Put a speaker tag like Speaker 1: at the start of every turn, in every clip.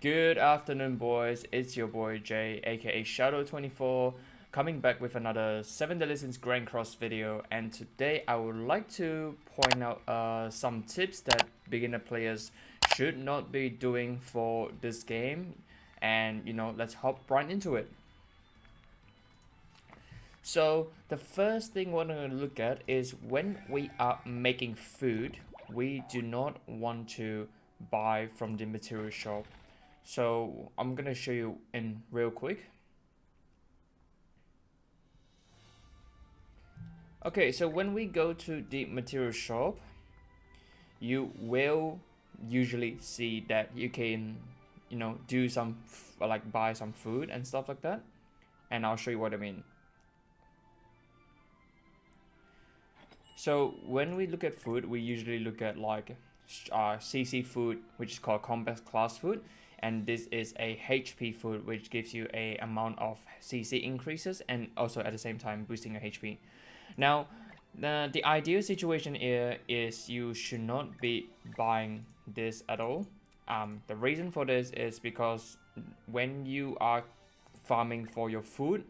Speaker 1: Good afternoon, boys. It's your boy Jay, aka Shadow24, coming back with another 7 Days since Grand Cross video. And today I would like to point out some tips that beginner players should not be doing for this game. And let's hop right into it. So the first thing we're going to look at is when we are making food, we do not want to buy from the material shop. So I'm gonna show you in real quick. Okay, so when we go to the material shop, you will usually see that you can, do some like buy some food and stuff like that. And I'll show you what I mean. So when we look at food, we usually look at like CC food, which is called combat class food. And this is a HP food, which gives you a amount of CC increases and also at the same time boosting your HP. Now, the ideal situation here is you should not be buying this at all. The reason for this is because when you are farming for your food,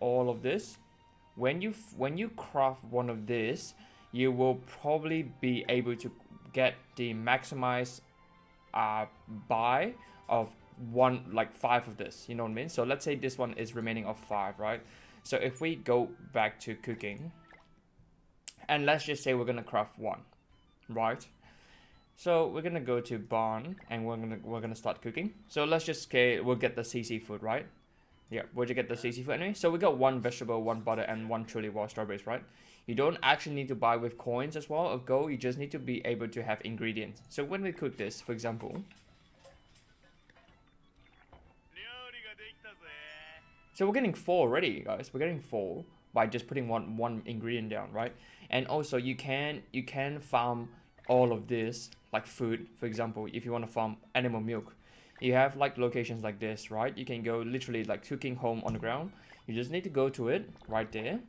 Speaker 1: all of this, when you craft one of this, you will probably be able to get the maximized buy of like 5 of this, you know what I mean? So let's say this one is remaining of 5, right? So if we go back to cooking, and let's just say we're gonna craft 1, right? So we're gonna go to barn and we're gonna start cooking. So let's just scale, we'll get the CC food, right? Yeah, we'll just get the CC food anyway. So we got 1 vegetable, 1 butter, and 1 truly wild strawberries, right? You don't actually need to buy with coins as well of gold. You just need to be able to have ingredients. So when we cook this, for example, so we're getting 4 already, guys. We're getting 4 by just putting one ingredient down, right? And also you can farm all of this like food. For example, if you want to farm animal milk, you have like locations like this, right? You can go literally like cooking home on the ground. You just need to go to it right there.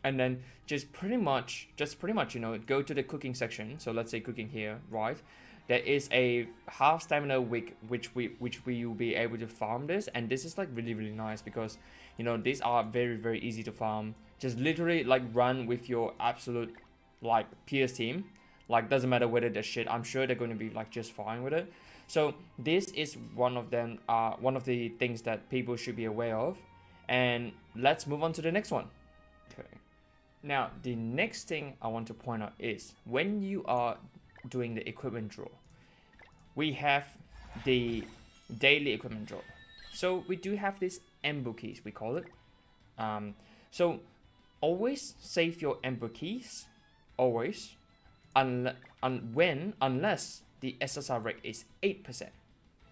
Speaker 1: And then just pretty much, go to the cooking section. So let's say cooking here, right? There is a half stamina wick which we will be able to farm this, and this is like really nice because these are very easy to farm. Just literally like run with your absolute like PS team, like doesn't matter whether they're shit, I'm sure they're going to be like just fine with it. So this is one of them, one of the things that people should be aware of. And let's move on to the next one. Okay, now the next thing I want to point out is when you are doing the equipment draw, we have the daily equipment draw. So we do have this ember keys, we call it. So always save your ember keys, always, unless the SSR rate is 8%,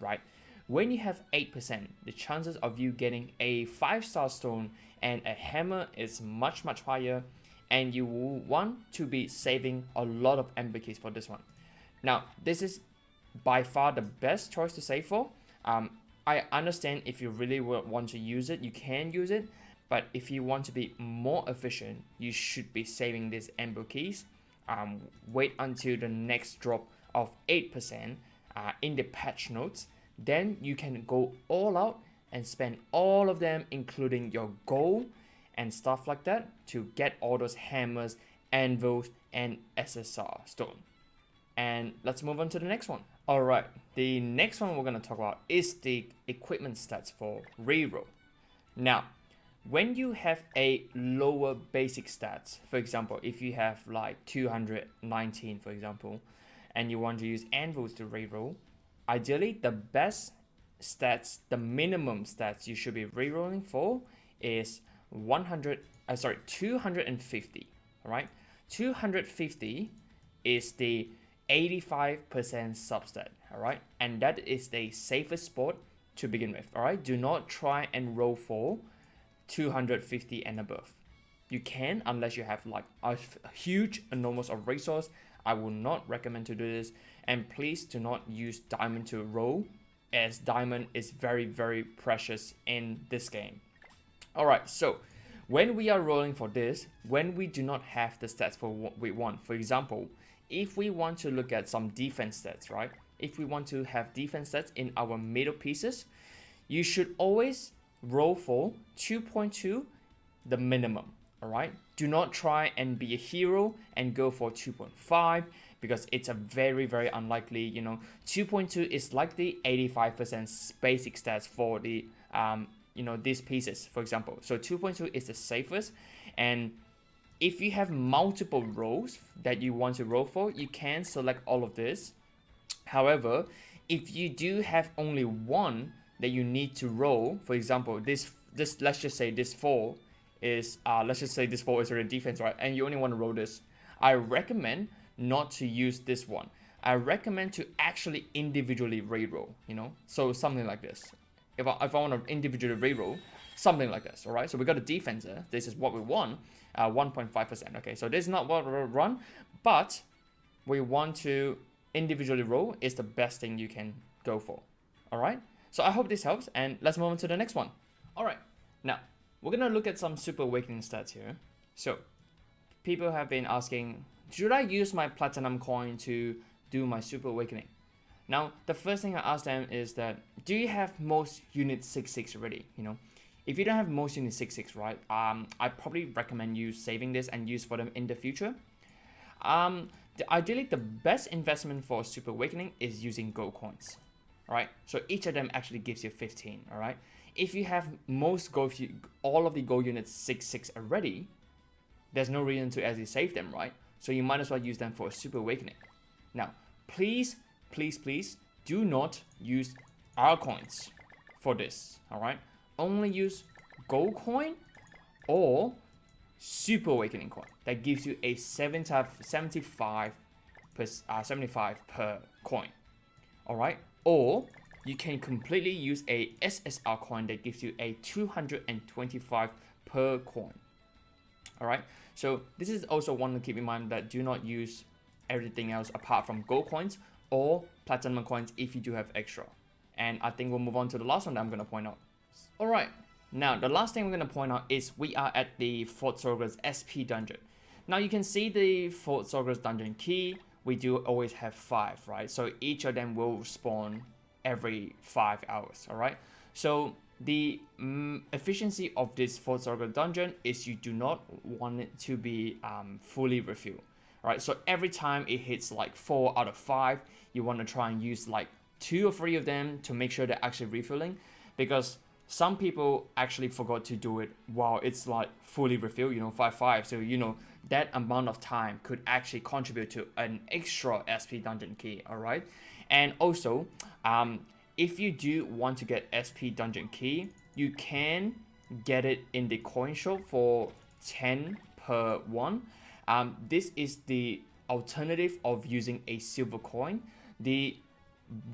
Speaker 1: right? When you have 8%, the chances of you getting a 5-star stone and a hammer is much higher, and you will want to be saving a lot of ember keys for this one. Now, this is by far the best choice to save for. I understand if you really want to use it, you can use it. But if you want to be more efficient, you should be saving these ember keys. Wait until the next drop of 8% in the patch notes. Then you can go all out and spend all of them, including your gold and stuff like that, to get all those hammers, anvils, and SSR stone. And let's move on to the next one. Alright, the next one we're going to talk about is the equipment stats for reroll. Now, when you have a lower basic stats, for example, if you have like 219, for example, and you want to use anvils to reroll, ideally the best stats, the minimum stats you should be rerolling for is 250, alright? 250 is the 85% substat, alright? And that is the safest spot to begin with, alright? Do not try and roll for 250 and above. You can, unless you have like a huge enormous of resource. I will not recommend to do this, and please do not use diamond to roll, as diamond is very precious in this game. Alright, so when we are rolling for this, when we do not have the stats for what we want, for example, if we want to look at some defense stats, right? If we want to have defense stats in our middle pieces, you should always roll for 2.2, the minimum, all right? Do not try and be a hero and go for 2.5 because it's a very, very unlikely, you know, 2.2 is like the 85% basic stats for the, you know, these pieces, for example. So 2.2 is the safest. And if you have multiple roles that you want to roll for, you can select all of this. However, if you do have only one that you need to roll, for example, this let's just say this 4 is already defense, right? And you only want to roll this. I recommend not to use this one. I recommend to actually individually reroll, you know? So something like this. If I want to individually reroll, something like this, all right? So we got a defender. This is what we want, 1.5%. Okay, so this is not what we'll run, but we want to individually roll is the best thing you can go for, all right? So I hope this helps, and let's move on to the next one. All right, now we're gonna look at some Super Awakening stats here. So people have been asking, should I use my Platinum coin to do my Super Awakening? Now, the first thing I ask them is that, do you have most unit 6.6 already? You know, if you don't have most unit 6.6, right, I probably recommend you saving this and use for them in the future. Ideally, the best investment for Super Awakening is using gold coins. All right, so each of them actually gives you 15. All right, if you have most gold, all of the gold units 6.6 already, there's no reason to actually save them, right? So you might as well use them for Super Awakening. Now, please do not use our coins for this. All right, only use gold coin or Super Awakening coin that gives you a 75 per coin. All right, or you can completely use a SSR coin that gives you a 225 per coin. All right, so this is also one to keep in mind, that do not use everything else apart from gold coins or platinum coins if you do have extra. And I think we'll move on to the last one that I'm going to point out. All right, now the last thing we're going to point out is we are at the Fort Sorger's SP dungeon. Now you can see the Fort Sorger's dungeon key. We do always have 5, right? So each of them will spawn every 5 hours, all right? So the efficiency of this Fort Sorger dungeon is you do not want it to be fully refilled, right? So every time it hits like 4 out of 5, you want to try and use like 2 or 3 of them to make sure they're actually refilling, because some people actually forgot to do it while it's like fully refilled, you know, 5/5. So, you know, that amount of time could actually contribute to an extra SP dungeon key, all right? And also, if you do want to get SP dungeon key, you can get it in the coin shop for 10 per one. This is the alternative of using a silver coin. The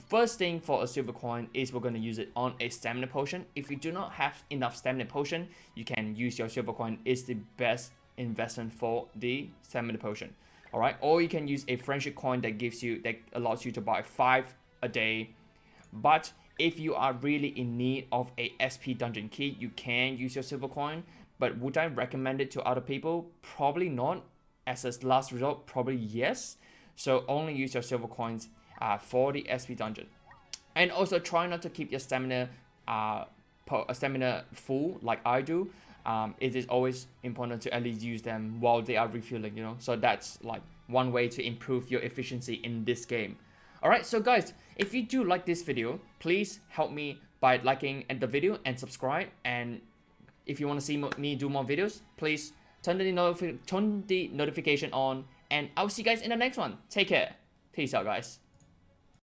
Speaker 1: first thing for a silver coin is we're going to use it on a stamina potion. If you do not have enough stamina potion, you can use your silver coin. It's the best investment for the stamina potion, all right? Or you can use a friendship coin that allows you to buy 5 a day. But if you are really in need of a SP dungeon key, you can use your silver coin. But would I recommend it to other people? Probably not. As a last result, probably yes. So only use your silver coins for the SP dungeon. And also try not to keep your stamina full like I do. It is always important to at least use them while they are refueling, you know. So that's like one way to improve your efficiency in this game. Alright, so guys, if you do like this video, please help me by liking the video and subscribe. And if you want to see me do more videos, please turn the notification on. And I'll see you guys in the next one. Take care. Peace out, guys.